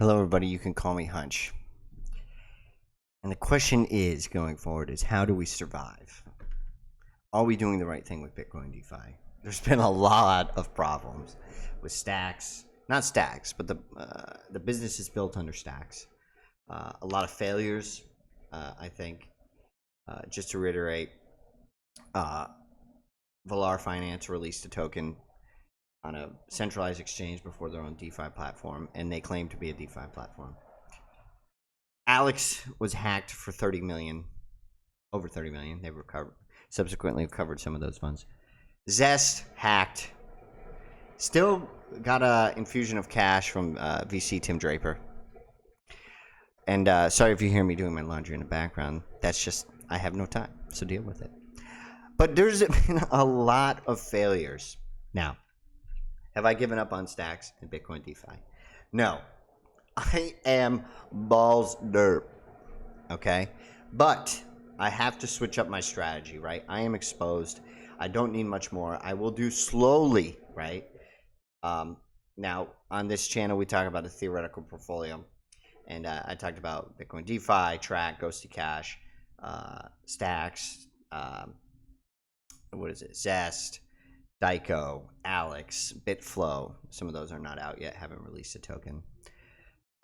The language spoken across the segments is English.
Hello, everybody. You can call me Hunch. And the question is, going forward, is how do we survive? Are we doing the right thing with Bitcoin DeFi? There's been a lot of problems with Stacks, not Stacks, but the business is built under Stacks. A lot of failures, I think. Just to reiterate, Valar Finance released a token on a centralized exchange before their own DeFi platform, and they claim to be a DeFi platform. ALEX was hacked for 30 million, over 30 million. They subsequently recovered some of those funds. Zest hacked, still got a infusion of cash from VC Tim Draper. And sorry if you hear me doing my laundry in the background. That's just, I have no time, so deal with it. But there's been a lot of failures. Now, have I given up on Stacks and Bitcoin DeFi? No. I am balls derp. Okay? But I have to switch up my strategy, right? I am exposed. I don't need much more. I will do slowly, right? Now, on this channel, we talk about a theoretical portfolio. And I talked about Bitcoin DeFi, Track, Ghosty Cash, Stacks, Zest, Dyco, ALEX, Bitflow. Some of those are not out yet, haven't released a token.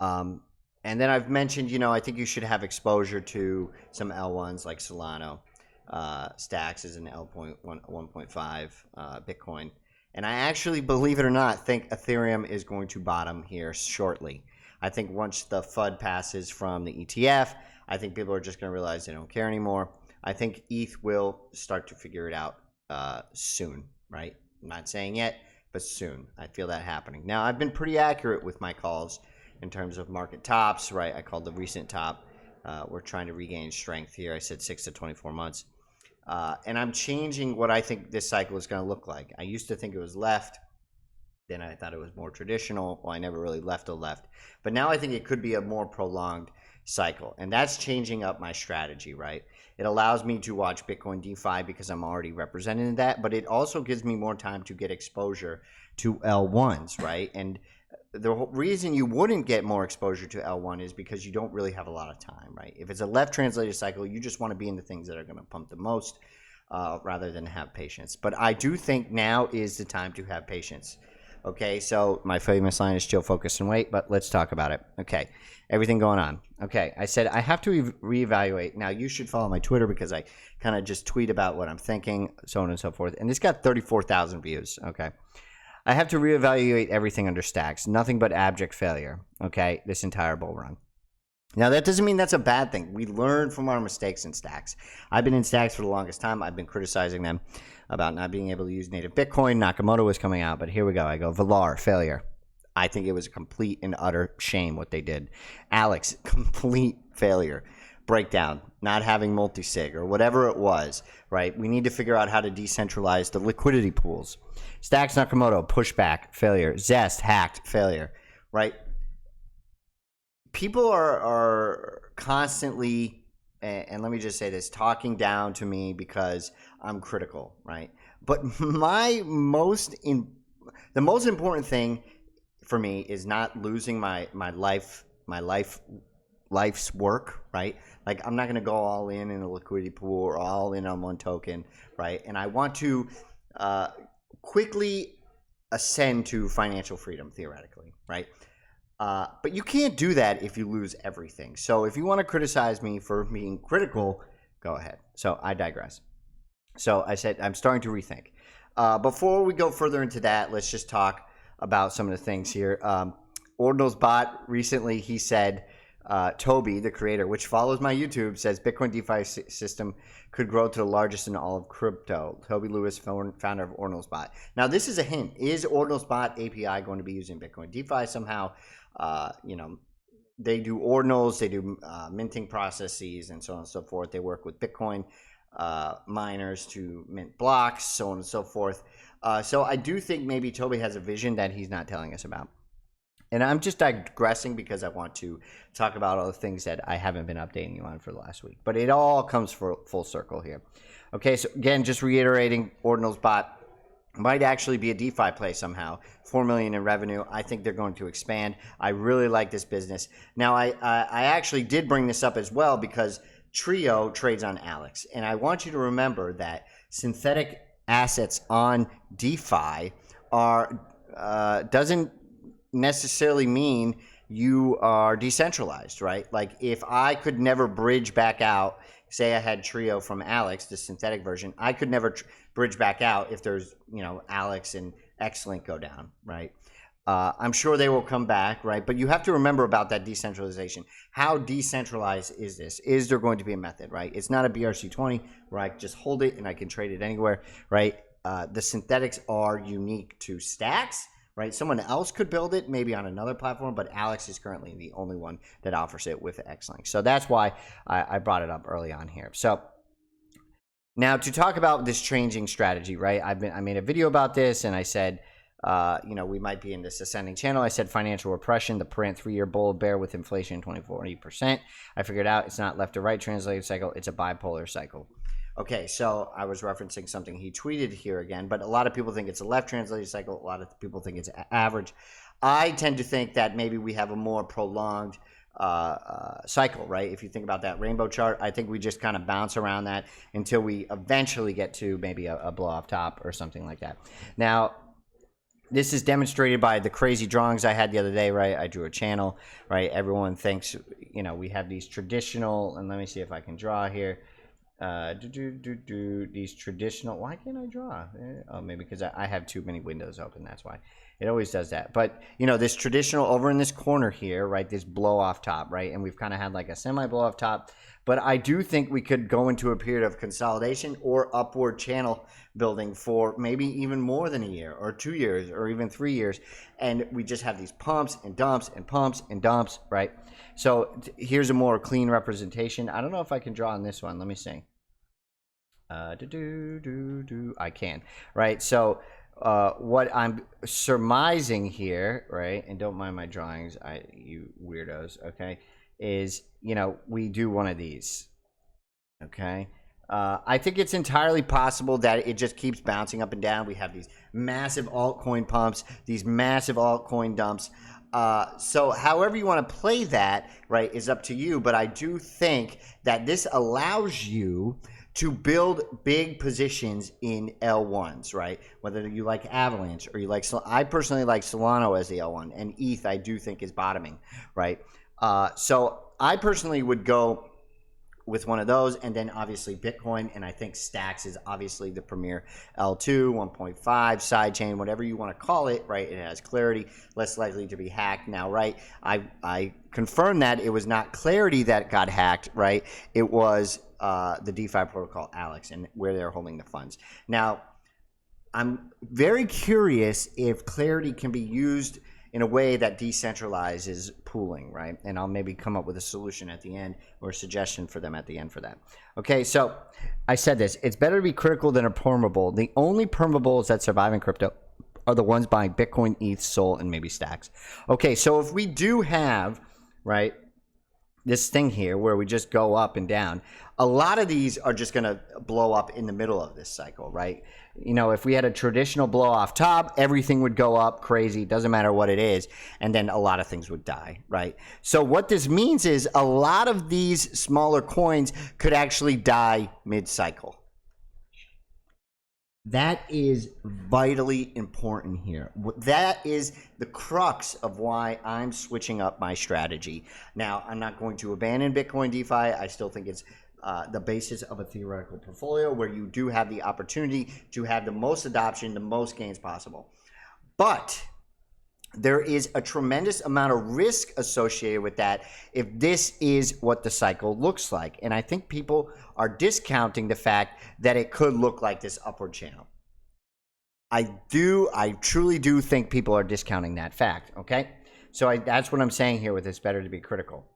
And then I've mentioned, I think you should have exposure to some L1s like Solano. Stacks is an L1.5 Bitcoin. And I actually, believe it or not, think Ethereum is going to bottom here shortly. I think once the FUD passes from the ETF, I think people are just going to realize they don't care anymore. I think ETH will start to figure it out soon, right? I'm not saying yet, but soon. I feel that happening. Now, I've been pretty accurate with my calls in terms of market tops, right? I called the recent top. We're trying to regain strength here. I said 6 to 24 months. And I'm changing what I think this cycle is going to look like. I used to think it was left. Then I thought it was more traditional. Well, I never really left a left. But now I think it could be a more prolonged cycle. And that's changing up my strategy, right? It allows me to watch Bitcoin DeFi because I'm already represented in that. But it also gives me more time to get exposure to L1s, right? And the reason you wouldn't get more exposure to L1 is because you don't really have a lot of time, right? If it's a left translated cycle, you just want to be in the things that are going to pump the most rather than have patience. But I do think now is the time to have patience. Okay, so my famous line is chill, focus, and wait, but let's talk about it. Okay, everything going on. Okay, I said I have to reevaluate. Now, you should follow my Twitter because I kind of just tweet about what I'm thinking, so on and so forth. And it's got 34,000 views, okay? I have to reevaluate everything under Stacks. Nothing but abject failure, okay, this entire bull run. Now, that doesn't mean that's a bad thing. We learn from our mistakes in Stacks. I've been in Stacks for the longest time. I've been criticizing them about not being able to use native Bitcoin. Nakamoto was coming out, but here we go. I go, Valar, failure. I think it was a complete and utter shame what they did. ALEX, complete failure. Breakdown, not having multi-sig or whatever it was, right? We need to figure out how to decentralize the liquidity pools. Stacks, Nakamoto, pushback, failure. Zest, hacked, failure, right? People are constantly, and let me just say this, talking down to me because I'm critical, right? But the most important thing for me is not losing my life's work, right? Like, I'm not going to go all in a liquidity pool or all in on one token, right? And I want to quickly ascend to financial freedom, theoretically, right? But you can't do that if you lose everything. So if you want to criticize me for being critical, go ahead. So I digress. So I said I'm starting to rethink. Before we go further into that, let's just talk about some of the things here. Ordinals bot recently, he said, Toby, the creator, which follows my YouTube, says Bitcoin DeFi system could grow to the largest in all of crypto. Toby Lewis, founder of Ordinals bot. Now, this is a hint. Is Ordinals bot API going to be using Bitcoin DeFi somehow? They do Ordinals, they do minting processes, and so on and so forth. They work with Bitcoin miners to mint blocks, so on and so forth. So I do think maybe Toby has a vision that he's not telling us about. And I'm just digressing because I want to talk about all the things that I haven't been updating you on for the last week. But it all comes full circle here. Okay, so again, just reiterating, Ordinals bot might actually be a DeFi play somehow. 4 million in revenue. I think they're going to expand. I really like this business. Now, I actually did bring this up as well because Trio trades on ALEX, and I want you to remember that synthetic assets on DeFi are doesn't necessarily mean you are decentralized, right? Like if I could never bridge back out, say I had Trio from ALEX, the synthetic version, I could never bridge back out if there's, you know, ALEX and Xlink go down, right? I'm sure they will come back, right? But you have to remember about that decentralization. How decentralized is this? Is there going to be a method, right? It's not a BRC20 where I just hold it and I can trade it anywhere, right? The synthetics are unique to Stacks, right? Someone else could build it maybe on another platform, but ALEX is currently the only one that offers it with Xlink. So that's why I brought it up early on here. So now to talk about this changing strategy, right? I made a video about this and I said, you know, we might be in this ascending channel. I said financial repression, the print 3-year bull bear with inflation 20-40%. I figured out it's not left to right translated cycle, it's a bipolar cycle. Okay, so I was referencing something he tweeted here again, but a lot of people think it's a left translated cycle. A lot of people think it's average. I tend to think that maybe we have a more prolonged cycle, right? If you think about that rainbow chart, I think we just kind of bounce around that until we eventually get to maybe a blow off top or something like that. Now, this is demonstrated by the crazy drawings I had the other day, right? I drew a channel, right? Everyone thinks, you know, we have these traditional, and let me see if I can draw here. These traditional, why can't I draw? Oh, maybe because I have too many windows open, that's why. It always does that. But, you know, this traditional over in this corner here, right, this blow off top, right? And we've kind of had like a semi blow off top. But I do think we could go into a period of consolidation or upward channel building for maybe even more than a year or 2 years or even 3 years. And we just have these pumps and dumps and pumps and dumps, right? So here's a more clean representation. I don't know if I can draw on this one. Let me see. I can, right? So what I'm surmising here, right, and don't mind my drawings, you weirdos, okay, is, you know, we do one of these, okay? I think it's entirely possible that it just keeps bouncing up and down. We have these massive altcoin pumps, these massive altcoin dumps. So however you want to play that, right, is up to you. But I do think that this allows you to build big positions in L1s, right? Whether you like Avalanche or you like, I personally like Solana as the L1, and ETH I do think is bottoming, right? So I personally would go with one of those, and then obviously Bitcoin, and I think Stacks is obviously the premier L2, 1.5, sidechain, whatever you want to call it, right? It has clarity, less likely to be hacked now, right? I confirmed that it was not Clarity that got hacked, right? It was the DeFi protocol ALEX and where they're holding the funds. Now, I'm very curious if Clarity can be used in a way that decentralizes pooling, right? And I'll maybe come up with a solution at the end or a suggestion for them at the end for that. Okay, so I said this. It's better to be critical than a permeable. The only permeables that survive in crypto are the ones buying Bitcoin, ETH, Sol, and maybe Stacks. Okay, so if we do have, right, this thing here where we just go up and down, a lot of these are just going to blow up in the middle of this cycle, right? You know, if we had a traditional blow off top, everything would go up crazy, doesn't matter what it is, and then a lot of things would die, right? So what this means is a lot of these smaller coins could actually die mid-cycle. That is vitally important here. That is the crux of why I'm switching up my strategy. Now, I'm not going to abandon Bitcoin DeFi. I still think it's the basis of a theoretical portfolio where you do have the opportunity to have the most adoption, the most gains possible. But there is a tremendous amount of risk associated with that if this is what the cycle looks like. And I think people are discounting the fact that it could look like this upward channel. I truly do think people are discounting that fact, okay? So that's what I'm saying here with it's better to be critical.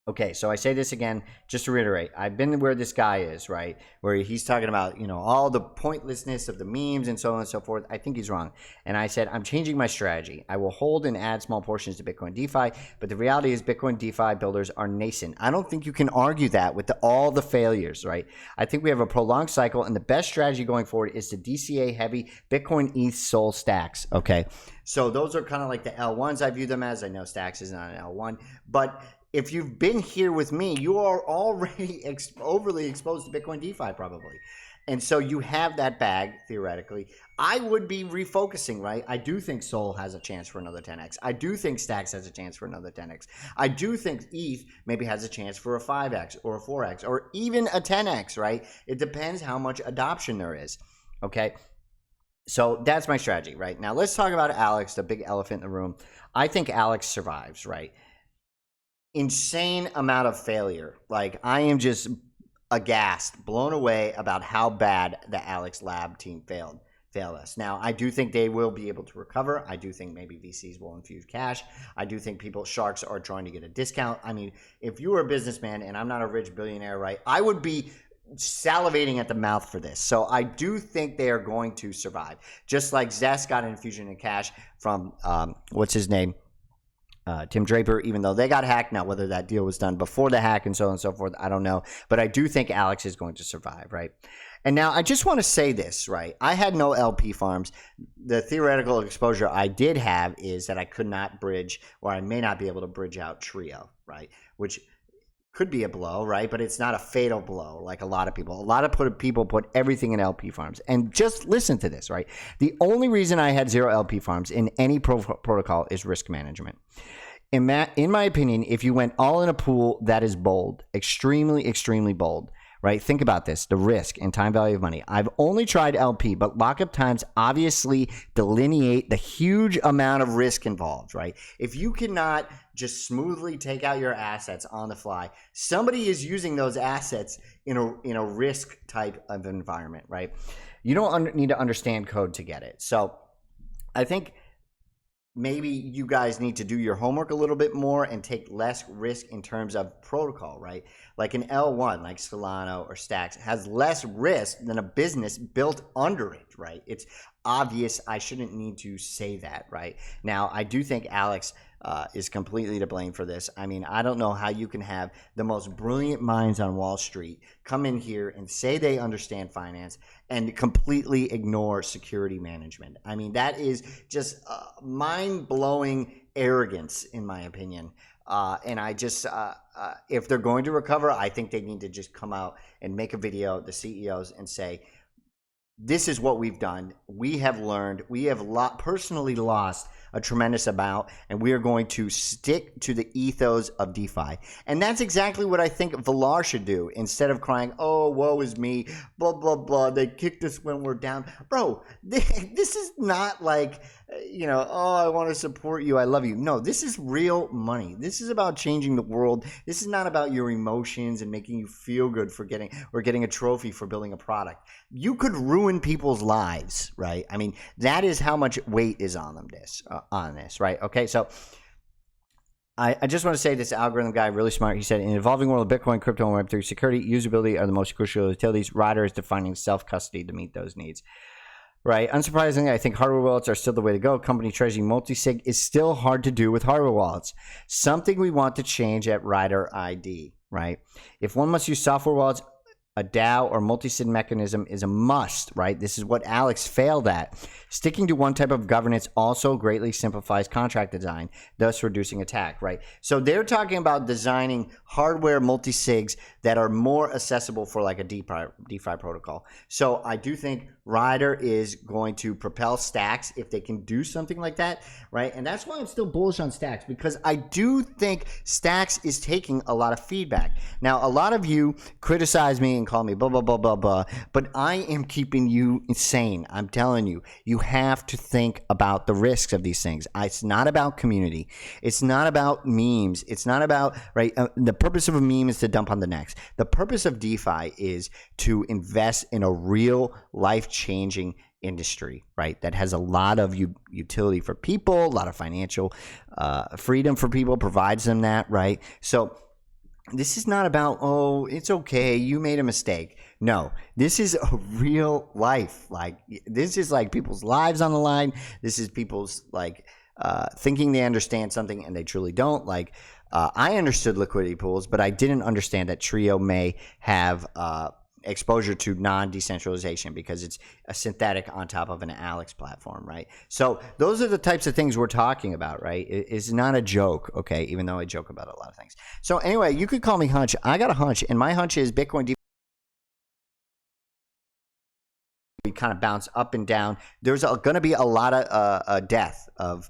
Okay, so I say this again, just to reiterate. I've been where this guy is, right? Where he's talking about, all the pointlessness of the memes and so on and so forth. I think he's wrong. And I said, I'm changing my strategy. I will hold and add small portions to Bitcoin DeFi, but the reality is Bitcoin DeFi builders are nascent. I don't think you can argue that with all the failures, right? I think we have a prolonged cycle, and the best strategy going forward is to DCA heavy Bitcoin ETH Sol stacks, okay? So those are kind of like the L1s I view them as. I know Stacks is not an L1, but if you've been here with me, you are already overly exposed to Bitcoin DeFi probably. And so you have that bag, theoretically. I would be refocusing, right? I do think Sol has a chance for another 10x. I do think Stacks has a chance for another 10x. I do think ETH maybe has a chance for a 5x or a 4x or even a 10x, right? It depends how much adoption there is, okay? So that's my strategy, right? Now let's talk about ALEX, the big elephant in the room. I think ALEX survives, right? Insane amount of failure. Like, I am just aghast, blown away about how bad the ALEX lab team failed us. Now, I do think they will be able to recover. I do think maybe VCs will infuse cash. I do think sharks are trying to get a discount. I mean, if you were a businessman, and I'm not a rich billionaire, right, I would be salivating at the mouth for this. So I do think they are going to survive. Just like Zest got an infusion in cash from, what's his name? Tim Draper, even though they got hacked. Now, whether that deal was done before the hack and so on and so forth, I don't know. But I do think ALEX is going to survive, right? And now I just want to say this, right? I had no LP farms. The theoretical exposure I did have is that I could not bridge, or I may not be able to bridge out Trio, right? Which could be a blow, right? But it's not a fatal blow like a lot of people. A lot of people put everything in LP farms. And just listen to this, right? The only reason I had 0 LP farms in any protocol is risk management. In my opinion, if you went all in a pool, that is bold, extremely, extremely bold, right? Think about this, the risk and time value of money. I've only tried LP, but lockup times obviously delineate the huge amount of risk involved, right? If you cannot just smoothly take out your assets on the fly, somebody is using those assets in a risk type of environment, right? You don't need to understand code to get it. So I think maybe you guys need to do your homework a little bit more and take less risk in terms of protocol, right? Like an L1, like Solana or Stacks, has less risk than a business built under it, right? It's obvious. I shouldn't need to say that, right? Now, I do think ALEX is completely to blame for this. I mean, I don't know how you can have the most brilliant minds on Wall Street come in here and say they understand finance and completely ignore security management. I mean, that is just mind-blowing arrogance, in my opinion. And I just, if they're going to recover, I think they need to just come out and make a video, the CEOs, and say, this is what we've done. We have learned. We have personally lost a tremendous amount, and we are going to stick to the ethos of DeFi. And that's exactly what I think Valar should do. Instead of crying, oh, woe is me, blah, blah, blah, they kicked us when we're down. Bro, this is not like, oh, I want to support you, I love you. No, this is real money. This is about changing the world. This is not about your emotions and making you feel good for getting a trophy for building a product. You could ruin people's lives, right? I mean, that is how much weight is on them, on this, right? Okay, so I just want to say this algorithm guy, really smart. He said, in an evolving world of Bitcoin, crypto, and Web3, security, usability are the most crucial utilities. Rider is defining self-custody to meet those needs. Right. Unsurprisingly, I think hardware wallets are still the way to go. Company treasury multi-sig is still hard to do with hardware wallets. Something we want to change at Rider ID, right? If one must use software wallets, a DAO or multi-sig mechanism is a must, right? This is what ALEX failed at. Sticking to one type of governance also greatly simplifies contract design, thus reducing attack, right? So they're talking about designing hardware multi-sigs that are more accessible for like a DeFi protocol. So I do think Rider is going to propel Stacks if they can do something like that, right? And that's why I'm still bullish on Stacks, because I do think Stacks is taking a lot of feedback. Now, a lot of you criticize me and call me blah, blah, blah, blah, blah, but I am keeping you insane. I'm telling you, you have to think about the risks of these things. It's not about community. It's not about memes. It's not about, right? The purpose of a meme is to dump on the next. The purpose of DeFi is to invest in a real life-changing industry, right? That has a lot of utility for people, a lot of financial freedom for people, provides them that, right? So This is not about, oh, it's okay, you made a mistake. No, this is a real life. Like, this is like people's lives on the line. This is people's like thinking they understand something and they truly don't. Like, I understood liquidity pools, but I didn't understand that Trio may have exposure to non-decentralization because it's a synthetic on top of an ALEX platform, right? So those are the types of things we're talking about, right? It's not a joke, okay? Even though I joke about a lot of things. So anyway, you could call me hunch. I got a hunch, and my hunch is Bitcoin DeFi kind of bounce up and down. There's going to be a lot of death of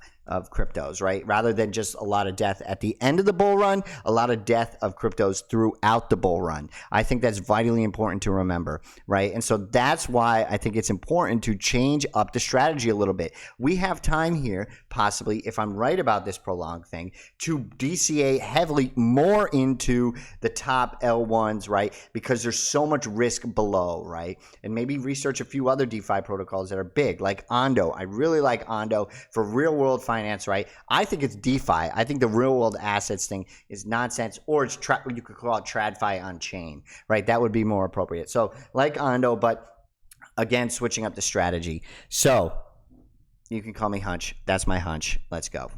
cryptos, right? Rather than just a lot of death at the end of the bull run, a lot of death of cryptos throughout the bull run. I think that's vitally important to remember, right? And so that's why I think it's important to change up the strategy a little bit. We have time here, possibly, if I'm right about this prolonged thing, to DCA heavily more into the top L1s, right? Because there's so much risk below, right? And maybe research a few other DeFi protocols that are big, like Ondo. I really like Ondo for real world finance, right? I think it's DeFi. I think the real world assets thing is nonsense, or it's you could call it TradFi on chain, right? That would be more appropriate. So like Ondo, but again, switching up the strategy. So you can call me hunch. That's my hunch. Let's go.